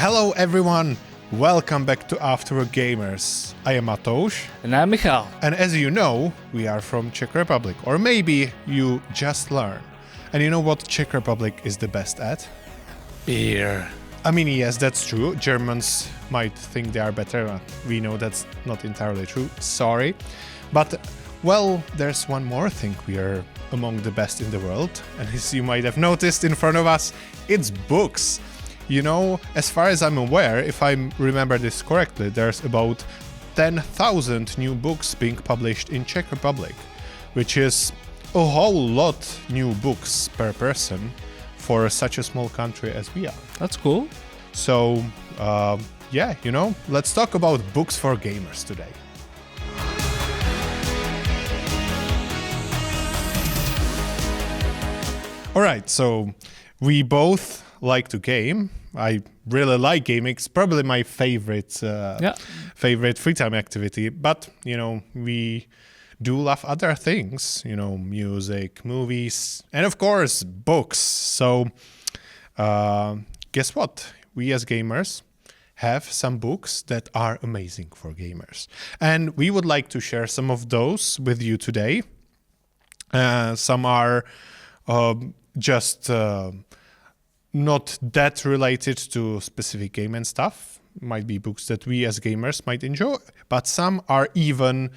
Hello everyone, welcome back to After Work Gamers. I am Matouš. And I'm Michal. And as you know, we are from Czech Republic. Or maybe you just learned. And you know what Czech Republic is the best at? Beer. I mean, yes, that's true. Germans might think they are better. We know that's not entirely true. Sorry. But, well, there's one more thing we are among the best in the world. And as you might have noticed in front of us, it's books. You know, as far as I'm aware, if I remember this correctly, there's about 10,000 new books being published in Czech Republic, which is a whole lot new books per person for such a small country as we are. That's cool. So, yeah, you know, let's talk about books for gamers today. All right, so we both like to game. I really like gaming. It's probably my favorite free time activity. But, you know, we do love other things, you know, music, movies, and of course, books. So guess what? We as gamers have some books that are amazing for gamers. And we would like to share some of those with you today. Some are just not that related to specific game and stuff. Might be books that we as gamers might enjoy, but some are even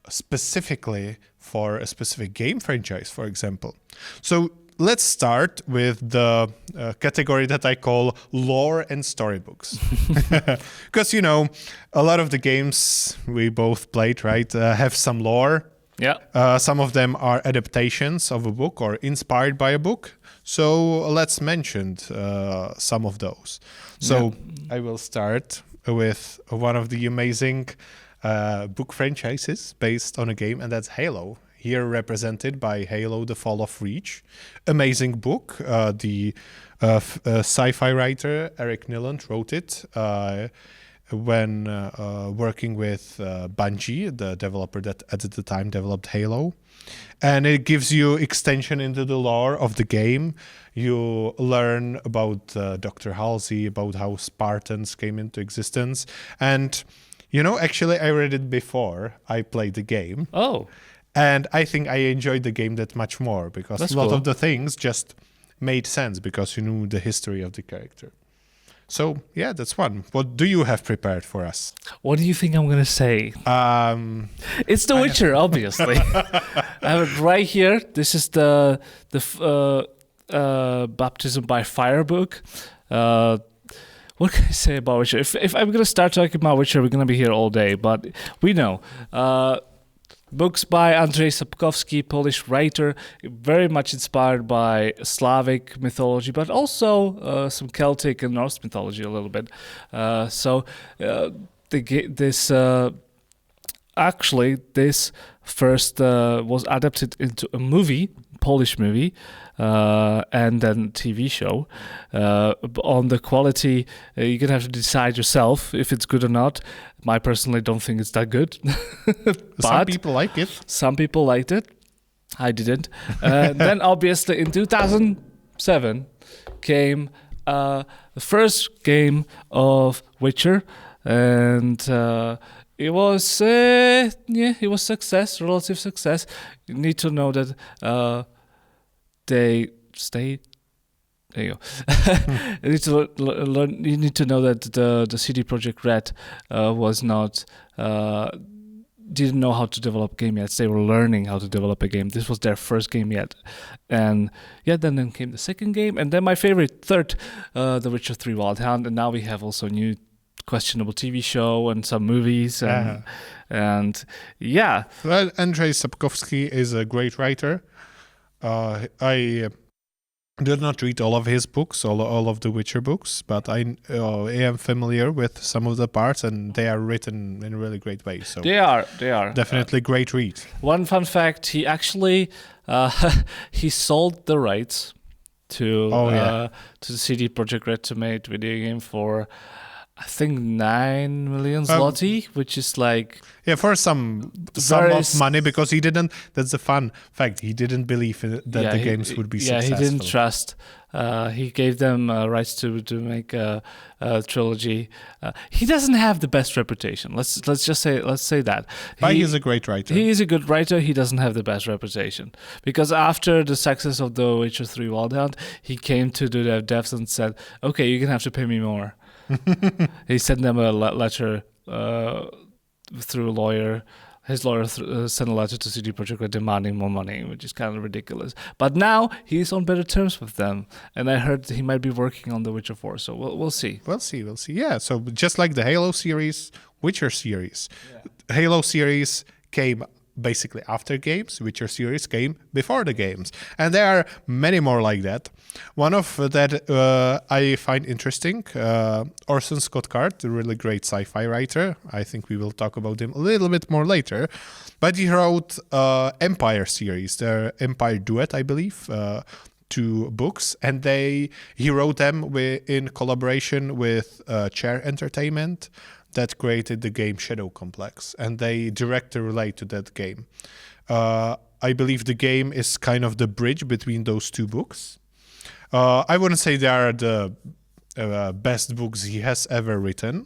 specifically for a specific game franchise, for example. So let's start with the category that I call lore and storybooks. Because, you know, a lot of the games we both played, right, have some lore. Yeah. Some of them are adaptations of a book or inspired by a book. So let's mention some of those. So I will start with one of the amazing book franchises based on a game, and that's Halo. Here represented by Halo: The Fall of Reach. Amazing book. The sci-fi writer Eric Nilland wrote it when working with Bungie, the developer that at the time developed Halo. And it gives you extension into the lore of the game. You learn about Dr. Halsey, about how Spartans came into existence. And, you know, actually I read it before I played the game. Oh. And I think I enjoyed the game that much more because That's a lot cool. of the things just made sense because you knew the history of the character. So, yeah, that's one. What do you have prepared for us? What do you think I'm going to say? It's The Witcher, obviously. I have it right here. This is the Baptism by Fire book. What can I say about Witcher? If I'm going to start talking about Witcher, we're going to be here all day. But we know. Books by Andrzej Sapkowski, Polish writer, very much inspired by Slavic mythology, but also some Celtic and Norse mythology a little bit. This first was adapted into a movie, Polish movie, and then TV show. On the quality, you're going to have to decide yourself if it's good or not. I personally don't think it's that good. Some people like it. Some people liked it. I didn't. Then obviously in 2007 came the first game of Witcher, and it was relative success. You need to know that they stayed. There you go. You need to know that the CD Projekt Red was not didn't know how to develop a game yet. They were learning how to develop a game. This was their first game yet, and then came the second game, and then my favorite third, The Witcher 3 Wild Hunt, and now we have also a new questionable TV show and some movies, and Well, Andrzej Sapkowski is a great writer. I did not read all of his books, all of the Witcher books, but I am familiar with some of the parts, and they are written in a really great way. So they are definitely great read. One fun fact: he actually he sold the rights to the CD Projekt Red to make video game for I think 9 million zloty, which is like for some sum of money, because he didn't. That's the fun fact. He didn't believe that the games would be successful. Yeah, he didn't trust. He gave them rights to make a trilogy. He doesn't have the best reputation. Let's say that. But he's a great writer. He is a good writer. He doesn't have the best reputation, because after the success of The Witcher 3 Wild Hunt, he came to the devs and said, "Okay, you're gonna have to pay me more." He sent them a letter through a lawyer. His lawyer sent a letter to CD Projekt Red demanding more money, which is kind of ridiculous. But now he's on better terms with them, and I heard he might be working on The Witcher 4. So we'll see. We'll see. Yeah. So just like the Halo series, Witcher series, Halo series came basically after games. Witcher series came before the games, and there are many more like that. One of that I find interesting, Orson Scott Card, a really great sci-fi writer. I think we will talk about him a little bit more later, but he wrote Empire series, the Empire Duet, I believe, 2 books, and he wrote them in collaboration with Chair Entertainment, that created the game Shadow Complex, and they directly relate to that game. I believe the game is kind of the bridge between those 2 books. I wouldn't say they are the best books he has ever written.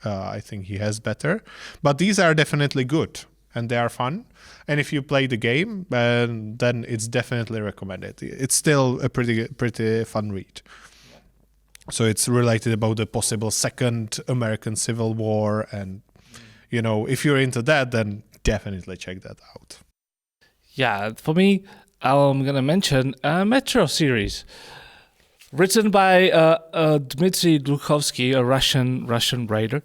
I think he has better, but these are definitely good, and they are fun. And if you play the game, then it's definitely recommended. It's still a pretty fun read. So it's related about the possible second American Civil War. And, if you're into that, then definitely check that out. Yeah, for me, I'm going to mention a Metro series. Written by Dmitry Gluchovsky, a Russian writer.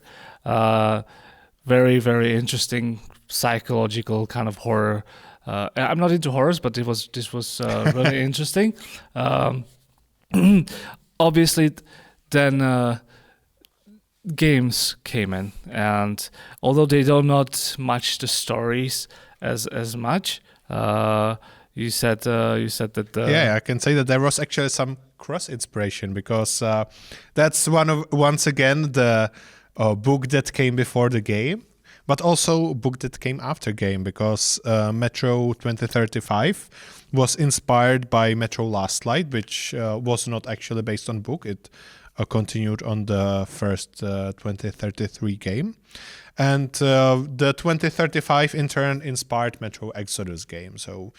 Very, very interesting psychological kind of horror. I'm not into horrors, but this was really interesting. Obviously, then games came in, and although they do not match the stories as much, you said that. I can say that there was actually some cross inspiration, because that's once again the book that came before the game, but also a book that came after game, because Metro 2035 was inspired by Metro Last Light, which was not actually based on book. It continued on the first 2033 game. And the 2035 in turn inspired Metro Exodus game. So,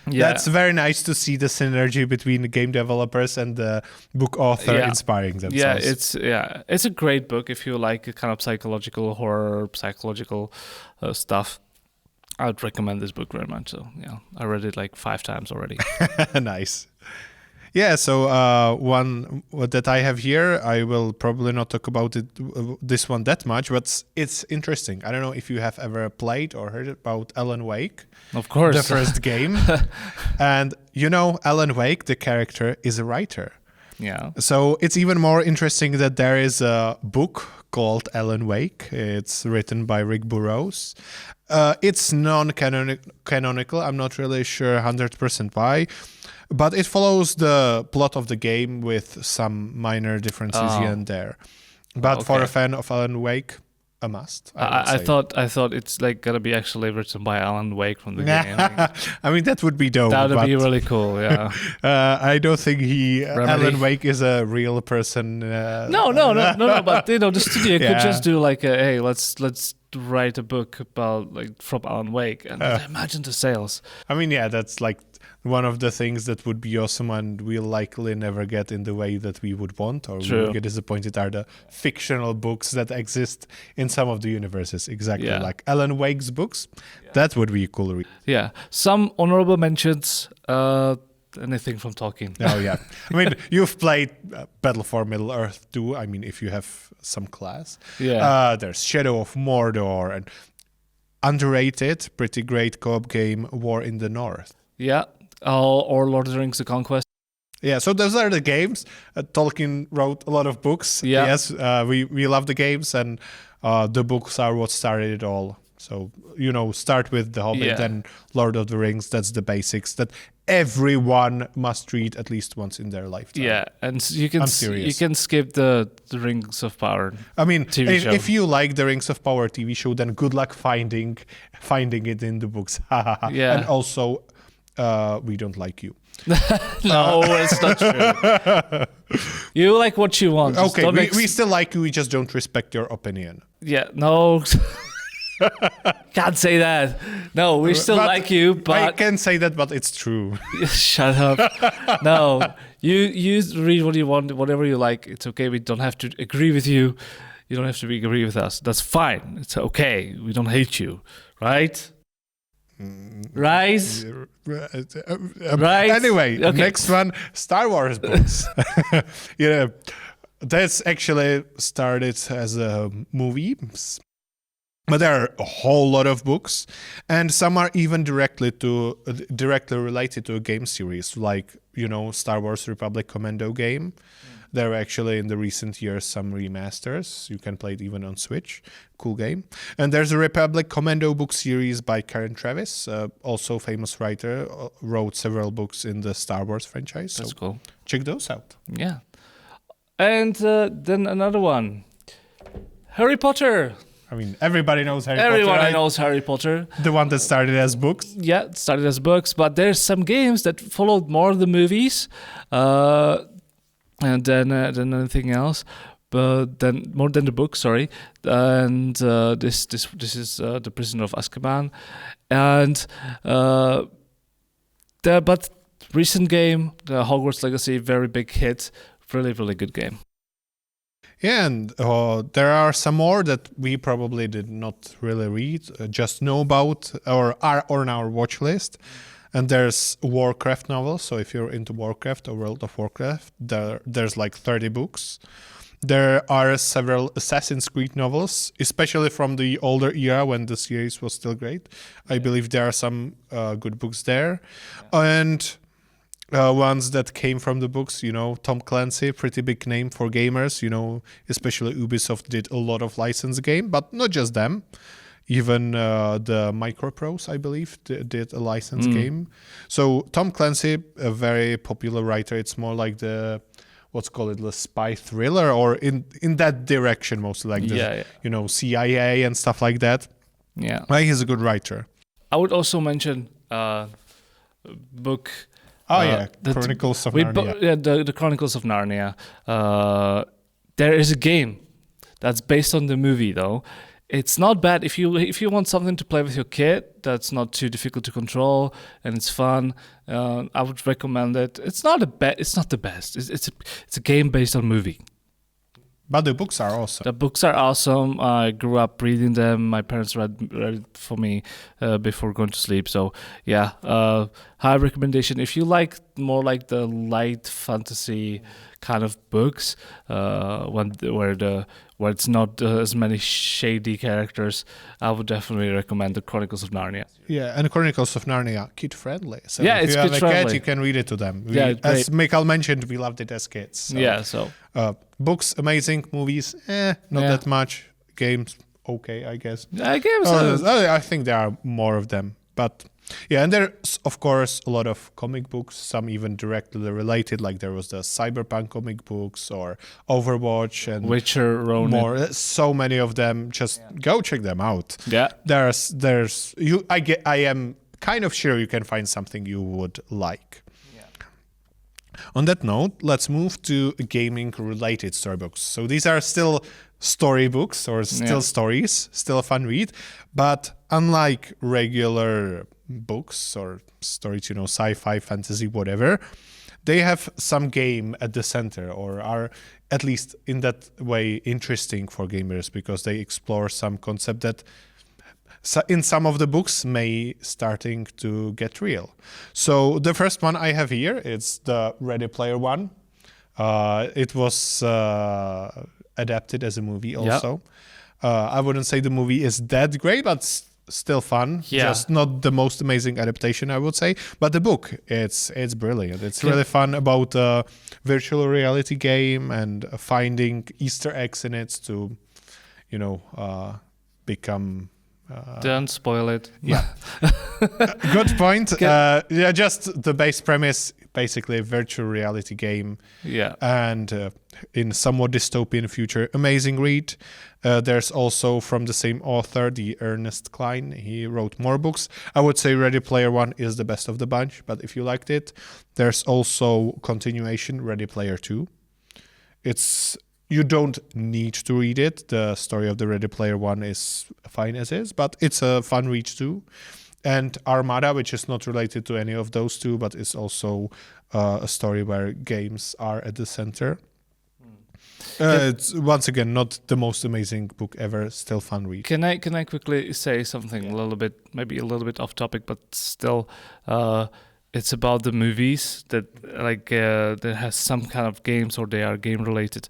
that's very nice to see the synergy between the game developers and the book author inspiring themselves. It's a great book if you like kind of psychological horror, psychological stuff. I would recommend this book very much. So, I read it like 5 times already. Nice. Yeah, so one that I have here, I will probably not talk about this one that much, but it's interesting. I don't know if you have ever played or heard about Alan Wake. Of course. The first game. And Alan Wake, the character, is a writer. Yeah. So it's even more interesting that there is a book called Alan Wake. It's written by Rick Burroughs. It's non-canonical. I'm not really sure 100% why. But it follows the plot of the game with some minor differences here and there. But for a fan of Alan Wake, a must. I thought it's like gonna be actually written by Alan Wake from the game. I mean, that would be dope. That would be really cool. Yeah. I don't think Alan Wake is a real person. No. But the studio could just do like, hey, let's write a book about from Alan Wake, and imagine the sales. I mean, that's like one of the things that would be awesome and we'll likely never get in the way that we would want, or we will get disappointed, are the fictional books that exist in some of the universes. Exactly like Alan Wake's books. That would be a cool read. Yeah. Some honorable mentions. Anything from Tolkien. Oh, yeah. I mean, you've played Battle for Middle-earth 2. I mean, if you have some class. Yeah. There's Shadow of Mordor, and underrated, pretty great co-op game, War in the North. Yeah. Or Lord of the Rings: The Conquest. Yeah, so those are the games. Tolkien wrote a lot of books. Yeah. Yes, we love the games, and the books are what started it all. So, start with The Hobbit, then Lord of the Rings. That's the basics that everyone must read at least once in their lifetime. Yeah, and you can I'm serious. you can skip the Rings of Power. I mean, TV show. if you like the Rings of Power TV show, then good luck finding it in the books. Yeah. And also, we don't like you. No, it's not true. You like what you want. Just Okay, don't we still like you. We just don't respect your opinion. Yeah, no. Can't say that. No, we still But like you, I but can say that, but it's true. shut up. No, you read what you want, whatever you like. It's okay. We don't have to agree with you. You don't have to agree with us. That's fine. It's okay. We don't hate you, right? Right? Right? Anyway, Okay. next one, Star Wars books. Yeah, that's actually started as a movie, but there are a whole lot of books, and some are even directly related to a game series, like Star Wars Republic Commando game. There are actually in the recent years some remasters. You can play it even on Switch. Cool game. And there's a Republic Commando book series by Karen Travis, also famous writer, wrote several books in the Star Wars franchise. That's cool. Check those out. Yeah. And then another one. Harry Potter. I mean, everybody knows Harry Potter. Everyone Right? knows Harry Potter. The one that started as books. Yeah, it started as books, but there's some games that followed more the movies, and then anything else, but then more than the book. Sorry, and this is the Prisoner of Azkaban, and but recent game, the Hogwarts Legacy, very big hit, really good game. Yeah, and there are some more that we probably did not really read, just know about, or are on our watch list. And there's Warcraft novels, so if you're into Warcraft or World of Warcraft, there's like 30 books. There are several Assassin's Creed novels, especially from the older era when the series was still great. I believe there are some good books there. And ones that came from the books, Tom Clancy, pretty big name for gamers, especially Ubisoft did a lot of licensed game, but not just them. Even the Microprose, I believe, did a licensed game. So Tom Clancy, a very popular writer. It's more like the spy thriller, or in that direction, mostly like the CIA and stuff like that. Yeah, He's a good writer. I would also mention book. Chronicles of Narnia. The Chronicles of Narnia. There is a game that's based on the movie, though. It's not bad if you want something to play with your kid that's not too difficult to control and it's fun. I would recommend it. It's not the best. It's a game based on movie. But the books are awesome. The books are awesome. I grew up reading them. My parents read it for me before going to sleep. So yeah, high recommendation. If you like more like the light fantasy kind of books, where it's not as many shady characters, I would definitely recommend the Chronicles of Narnia. Yeah, and Chronicles of Narnia, kid-friendly. So yeah, if it's you have a kid-friendly. cat, you can read it to them. great. As Mikhail mentioned, we loved it as kids. So, Yeah, so books, amazing. Movies, not that much. Games, okay, I guess. I think there are more of them. But yeah, and there's, of course, a lot of comic books, some even directly related, like there was the Cyberpunk comic books or Overwatch and Witcher, Ronin. more. So many of them. Just go check them out. Yeah. I am kind of sure you can find something you would like. On that note, let's move to gaming-related storybooks. So these are still storybooks or still stories, still a fun read. But unlike regular books or stories, sci-fi, fantasy, whatever, they have some game at the center, or are at least in that way interesting for gamers because they explore some concept that in some of the books may starting to get real. So the first one I have here, it's the Ready Player One. It was adapted as a movie also. I wouldn't say the movie is that great, but still fun. Yeah. Just not the most amazing adaptation, I would say. But the book, it's brilliant. It's really fun about a virtual reality game and finding Easter eggs in it to, become... Don't spoil it. Yeah. Good point. Yeah, just the base premise, basically a virtual reality game. Yeah. And in somewhat dystopian future, amazing read. There's also from the same author, the Ernest Cline. He wrote more books. I would say Ready Player One is the best of the bunch, but if you liked it, there's also continuation, Ready Player Two. You don't need to read it. The story of the Ready Player One is fine as is, but it's a fun read too. And Armada, which is not related to any of those two, but is also a story where games are at the center. It's once again not the most amazing book ever, still fun read. Can I quickly say something a little bit, maybe a little bit off topic, but still, it's about the movies that that has some kind of games or they are game related.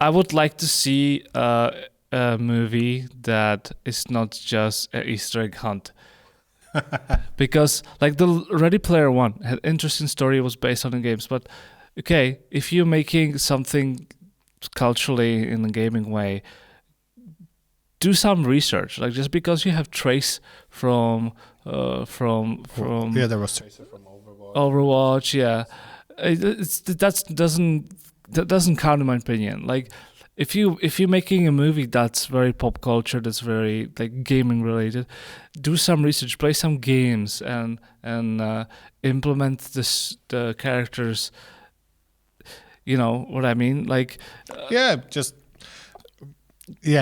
I would like to see a movie that is not just an Easter egg hunt. Because like the Ready Player One had interesting story, was based on the games, but okay, if you're making something culturally in a gaming way, do some research. Like just because you have Trace from there was Tracer from Overwatch, yeah, that doesn't count in my opinion. Like if you're making a movie that's very pop culture, that's very like gaming related, do some research, play some games, and implement the characters. You know what I mean? Like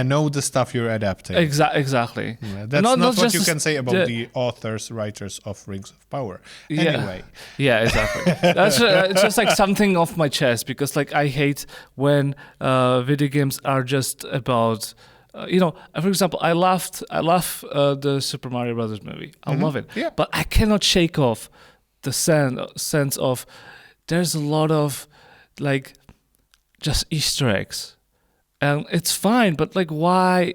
know the stuff you're adapting. Exactly. Yeah, that's not what you can say about the authors, writers of Rings of Power. Anyway. Yeah, exactly. That's it's just like something off my chest, because like I hate when video games are just about. For example, I love the Super Mario Brothers movie. I love it, but I cannot shake off the sense of there's a lot of like just Easter eggs. And it's fine, but like, why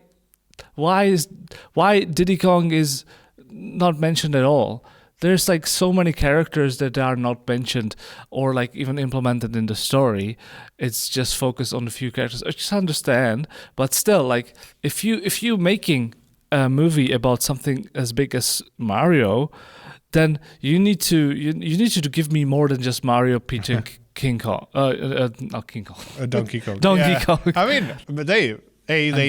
Diddy Kong is not mentioned at all? There's like so many characters that are not mentioned or like even implemented in the story. It's just focused on a few characters. I just understand, but still, like if you making a movie about something as big as Mario, then you need to give me more than just Mario, Peach, and King Kong. Not King Kong. Donkey Kong. Donkey Kong. I mean, but they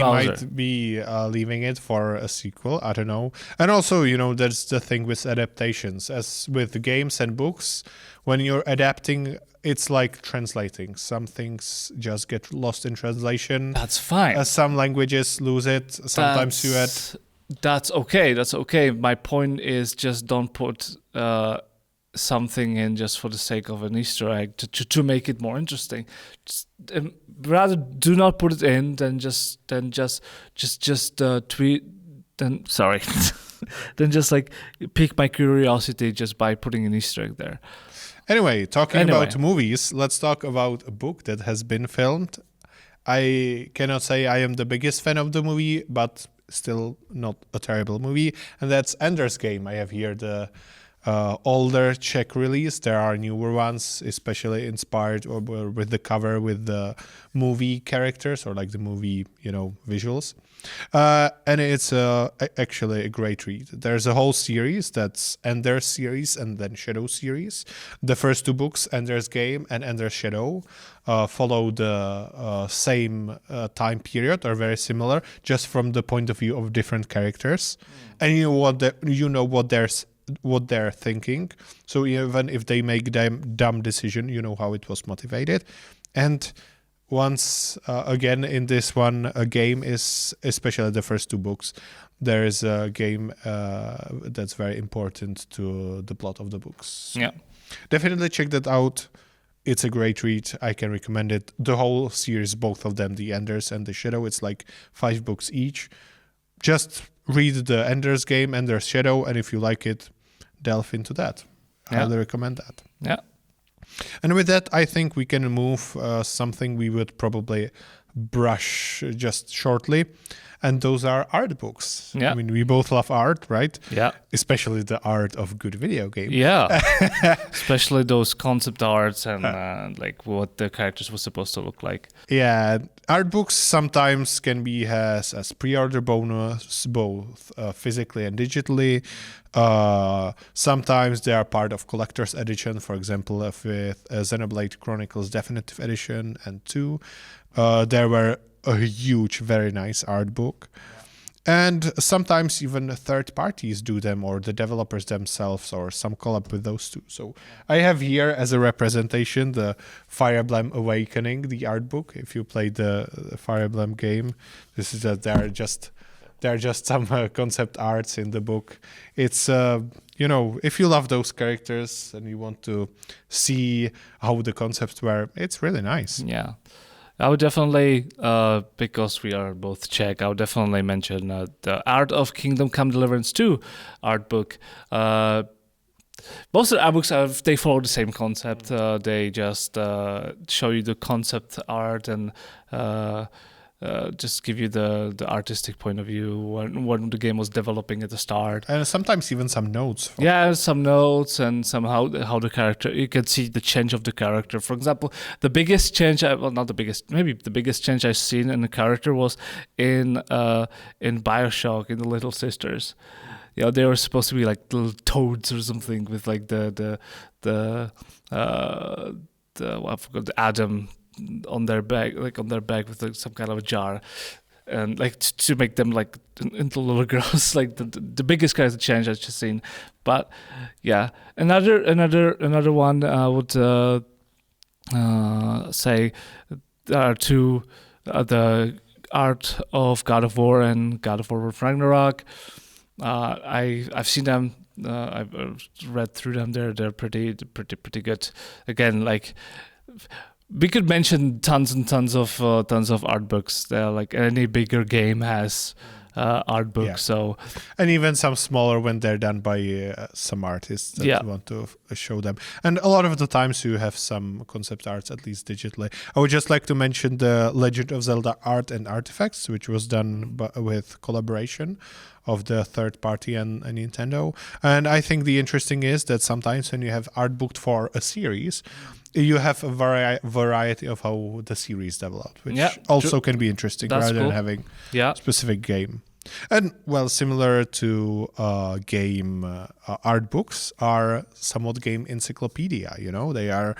might be leaving it for a sequel. I don't know. And also, that's the thing with adaptations. As with games and books, when you're adapting, it's like translating. Some things just get lost in translation. That's fine. Some languages lose it. Sometimes That's okay. That's okay. My point is just don't put something in just for the sake of an Easter egg to make it more interesting. Rather, do not put it in than just tweet. Then sorry, then just like pique my curiosity just by putting an Easter egg there. Anyway, talking about movies, let's talk about a book that has been filmed. I cannot say I am the biggest fan of the movie, but still not a terrible movie, and that's Ender's Game. I have here the older Czech release. There are newer ones, especially inspired or with the cover with the movie characters or like the movie, visuals. And it's actually a great read. There's a whole series that's Ender's series and then Shadow series. The first two books, Ender's Game and Ender's Shadow, follow the same time period or very similar, just from the point of view of different characters. And what they're thinking. So even if they make dumb decision, you know how it was motivated. And once again in this one, a game is, especially the first two books, there is a game that's very important to the plot of the books. Yeah, definitely check that out. It's a great read. I can recommend it. The whole series, both of them, the Enders and the Shadow, it's like 5 books each. Just read the Ender's Game, Ender's Shadow, and if you like it, delve into that. I highly recommend that. Yeah. And with that, I think we can move something we would probably brush just shortly. And those are art books. Yeah. I mean, we both love art, right? Yeah. Especially the art of good video game. Yeah. Especially those concept arts and like what the characters were supposed to look like. Yeah, art books sometimes can be as pre-order bonus, both physically and digitally. Sometimes they are part of collector's edition, for example, with Xenoblade Chronicles Definitive Edition and 2. There were a huge, very nice art book. And sometimes even third parties do them, or the developers themselves, or some collab with those two. So I have here as a representation the Fire Emblem Awakening, the art book. If you played the Fire Emblem game, this is there are just some concept arts in the book. It's if you love those characters and you want to see how the concepts were, it's really nice. Yeah. I would definitely, because we are both Czech, I would definitely mention the Art of Kingdom Come Deliverance 2 art book. Most of the art books, they follow the same concept. They just show you the concept art and just give you the artistic point of view when the game was developing at the start. And sometimes even some notes. Some notes and somehow how the character, you can see the change of the character. For example, the biggest change, maybe the biggest change I've seen in the character was in BioShock, in the Little Sisters. They were supposed to be like little toads or something with like I forgot, the Adam on their back with like some kind of a jar, and like to make them like into little girls. Like the biggest character change I've just seen. But yeah, another one I would say are two, the Art of God of War and God of War Ragnarok. I've seen them. I've read through them. They're pretty good. Again, like, we could mention tons and tons of art books. They're like any bigger game has art books. Yeah. So, and even some smaller when they're done by some artists that want to show them. And a lot of the times you have some concept arts, at least digitally. I would just like to mention the Legend of Zelda art and artifacts, which was done with collaboration of the third party and Nintendo. And I think the interesting is that sometimes when you have art booked for a series, you have a variety of how the series developed, which also can be interesting. That's rather than having a specific game. And well, similar to game art books are somewhat game encyclopedia. They are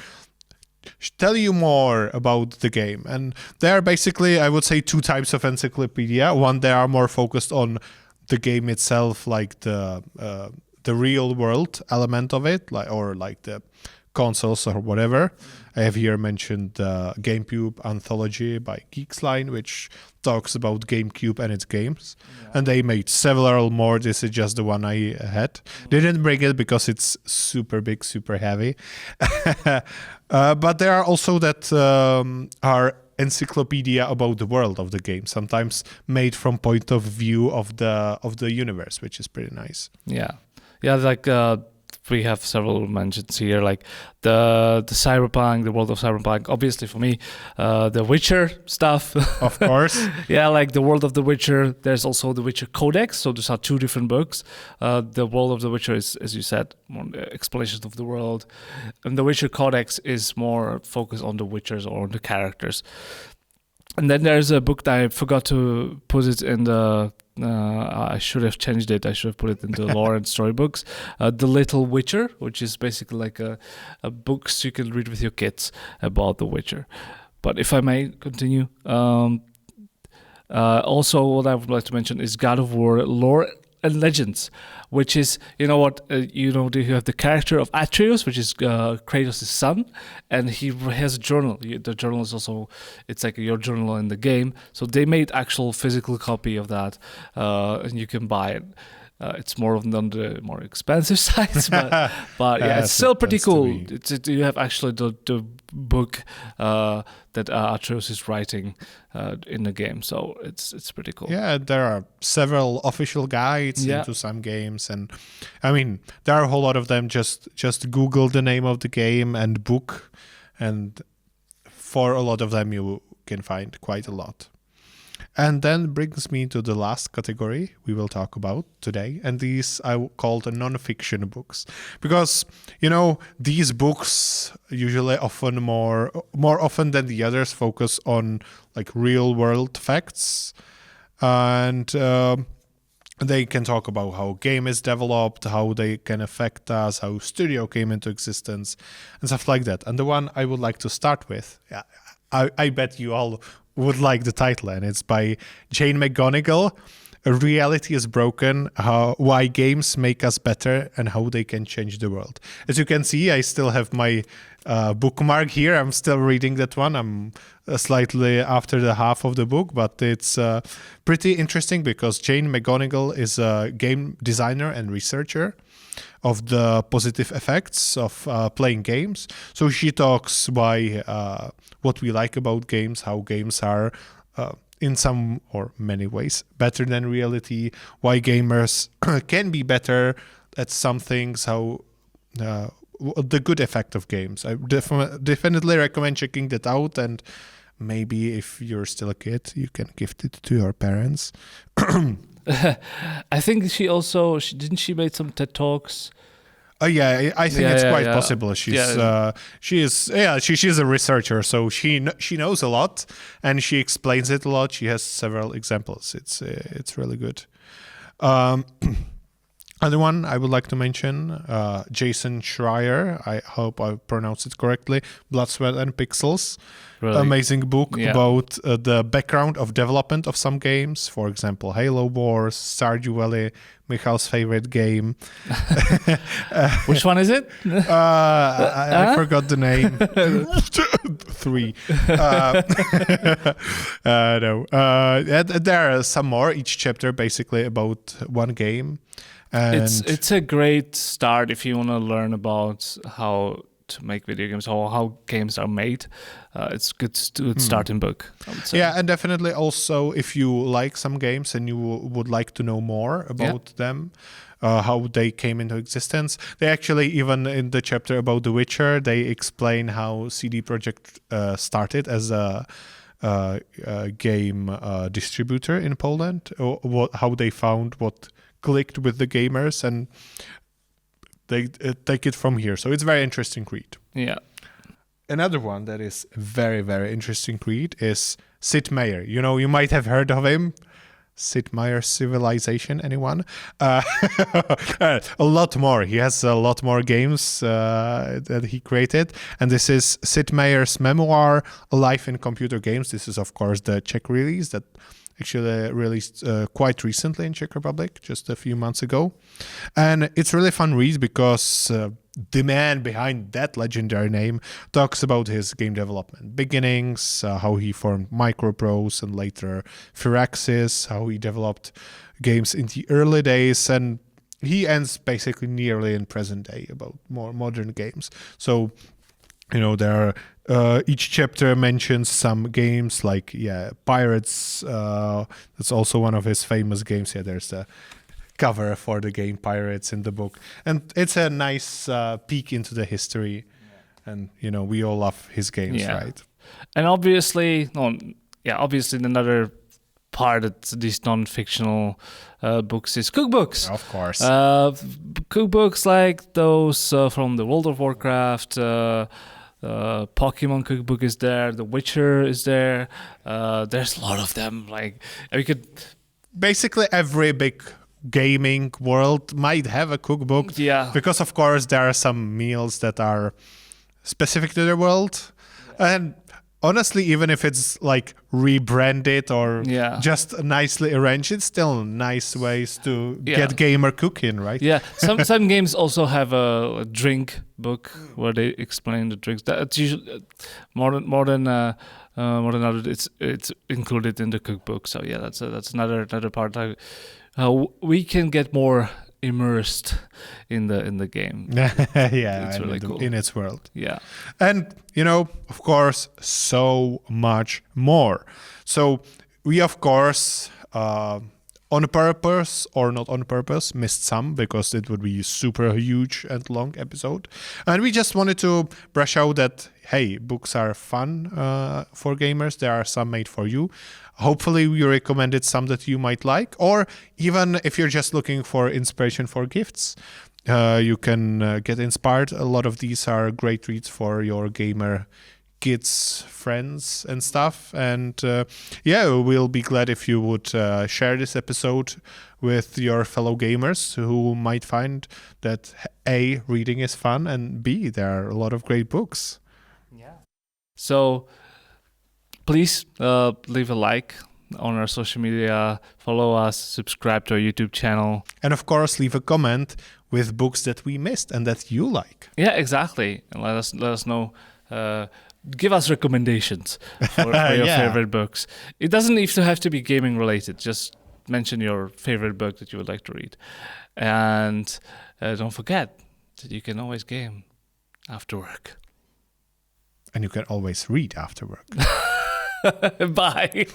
tell you more about the game, and there are basically, I would say, two types of encyclopedia. One, they are more focused on the game itself, like the real world element of it, like the consoles or whatever. I have here mentioned the GameCube Anthology by Geeksline, which talks about GameCube and its games. And they made several more. This is just the one I had. They didn't bring it because it's super big, super heavy. But there are also that are encyclopedia about the world of the game, sometimes made from point of view of the universe, which is pretty nice. Like we have several mentions here, like the Cyberpunk, the world of Cyberpunk. Obviously, for me, the Witcher stuff. Of course. Like the world of the Witcher. There's also the Witcher Codex. So these are two different books. The world of the Witcher is, as you said, more explanations of the world, and the Witcher Codex is more focused on the Witchers or on the characters. And then there's a book that I forgot to put it in the. I should have changed it. I should have put it into lore and storybooks. The Little Witcher, which is basically like a books you can read with your kids about the Witcher. But if I may continue, also what I would like to mention is God of War lore and legends, which is, you have the character of Atreus, which is Kratos' son, and he has a journal. The journal is also, it's like your journal in the game. So they made actual physical copy of that, and you can buy it. It's more on the more expensive side, but it's still pretty cool. You have actually the book that Atreus is writing in the game, so it's pretty cool. Yeah, there are several official guides into some games, and I mean there are a whole lot of them. Just Google the name of the game and book, and for a lot of them, you can find quite a lot. And then brings me to the last category we will talk about today. And these I call the non-fiction books. Because, these books usually often more often than the others focus on like real world facts. And they can talk about how game is developed, how they can affect us, how studio came into existence, and stuff like that. And the one I would like to start with, I bet you all would like the title, and it's by Jane McGonigal. Reality is broken, why games make us better and how they can change the world. As you can see, I still have my bookmark here. I'm still reading that one. I'm slightly after the half of the book, but it's pretty interesting because Jane McGonigal is a game designer and researcher of the positive effects of playing games. So she talks what we like about games, how games are in some or many ways better than reality, why gamers can be better at some things, how the good effect of games. I definitely recommend checking that out, and maybe if you're still a kid, you can gift it to your parents. I think she made some TED Talks. Yeah, I think it's quite possible. She's a researcher, so she knows a lot, and she explains it a lot. She has several examples. It's really good. Other one I would like to mention, Jason Schreier. I hope I pronounced it correctly. Blood, Sweat, and Pixels. Really? Amazing book about the background of development of some games. For example, Halo Wars, Stardew Valley, Michal's favorite game. Which one is it? I forgot the name. 3. No. There are some more. Each chapter basically about one game. And it's a great start if you want to learn about how to make video games, or how games are made. It's good starting book, I would say. Yeah, and definitely also if you like some games and you would like to know more about them, how they came into existence. They actually, even in the chapter about The Witcher, they explain how CD Projekt started as a game distributor in Poland, or how they found what clicked with the gamers, and they take it from here. So it's very interesting read. Yeah. Another one that is very, very interesting read is Sid Meier. You might have heard of him. Sid Meier's Civilization, anyone? A lot more. He has a lot more games that he created. And this is Sid Meier's memoir, A Life in Computer Games. This is, of course, the Czech release that actually released quite recently in Czech Republic, just a few months ago. And it's really fun read because the man behind that legendary name talks about his game development beginnings, how he formed Microprose and later Firaxis, how he developed games in the early days, and he ends basically nearly in present day about more modern games. So, there are each chapter mentions some games like Pirates. That's also one of his famous games. There's the cover for the game Pirates in the book, and it's a nice peek into the history. And we all love his games, right? And obviously another part of these non-fictional books is cookbooks. Of course. Cookbooks like those from the World of Warcraft. Pokemon cookbook is there. The Witcher is there. There's a lot of them. Like we could basically every big gaming world might have a cookbook. Yeah. Because of course there are some meals that are specific to their world, and honestly, even if it's like rebranded or just nicely arranged, it's still nice ways to get gamer cooking, right? Yeah. Some games also have a drink book where they explain the drinks. That's usually more than other. It's included in the cookbook. So that's another part. We can get more immersed in the game. It's really cool in its world. Yeah. And of course, so much more. So we of course on purpose or not on purpose, missed some because it would be a super huge and long episode. And we just wanted to brush out that, hey, books are fun for gamers. There are some made for you. Hopefully we recommended some that you might like, or even if you're just looking for inspiration for gifts, you can get inspired. A lot of these are great reads for your gamer kids, friends and stuff. And we'll be glad if you would share this episode with your fellow gamers who might find that A, reading is fun, and B, there are a lot of great books. Yeah. So please leave a like on our social media, follow us, subscribe to our YouTube channel. And of course, leave a comment with books that we missed and that you like. Yeah, exactly. And let us know. Give us recommendations for your favorite books. It doesn't even have to be gaming related. Just mention your favorite book that you would like to read. And don't forget that you can always game after work. And you can always read after work. Bye.